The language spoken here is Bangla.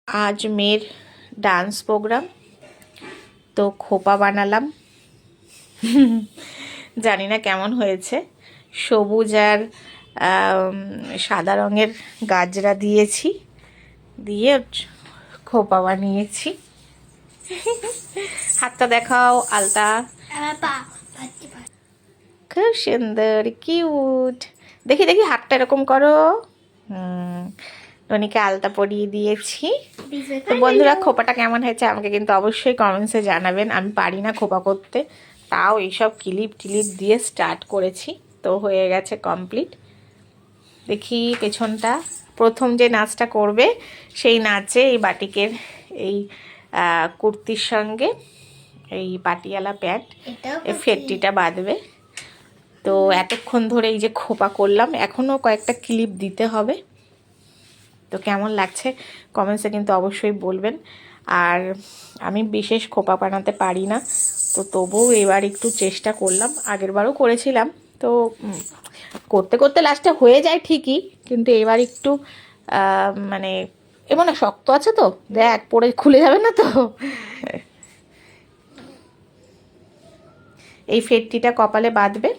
আজ মেয়ের ডান্স প্রোগ্রাম, তো খোপা বানালাম। জানি না কেমন হয়েছে। সবুজ আর সাদা রঙের গাজরা দিয়েছি, দিয়ে খোপা বানিয়েছি। হাতটা দেখাও, আলতা। খুব সুন্দর, কিউট। দেখি দেখি হাতটা এরকম করো। টনিকে আলতা পরিয়ে দিয়েছি। তো বন্ধুরা, খোপাটা কেমন হয়েছে আমাকে কিন্তু অবশ্যই কমেন্টসে জানাবেন। আমি পারি না খোপা করতে, তাও এইসব ক্লিপ টিলিপ দিয়ে স্টার্ট করেছি, তো হয়ে গেছে কমপ্লিট। দেখি পেছনটা। প্রথম যে নাচটা করবে সেই নাচে এই বাটিকের এই কুর্তির সঙ্গে এই পাটিয়ালা প্যান্ট, এই ফেটটিটা বাঁধবে। তো এতক্ষণ ধরে এই যে খোপা করলাম, এখনও কয়েকটা ক্লিপ দিতে হবে। তো কেমন লাগছে কমেন্টসে কিন্তু অবশ্যই বলবেন। আর আমি বিশেষ খোপা বানাতে পারি না, তো তবুও এবার একটু চেষ্টা করলাম। আগেরবারও করেছিলাম, তো করতে করতে লাস্টে হয়ে যায় ঠিকই, কিন্তু এবার একটু মানে এমন শক্ত আছে, তো দেখ পরে খুলে যাবে না তো। এই ফেটটিটা কপালে বাঁধবে।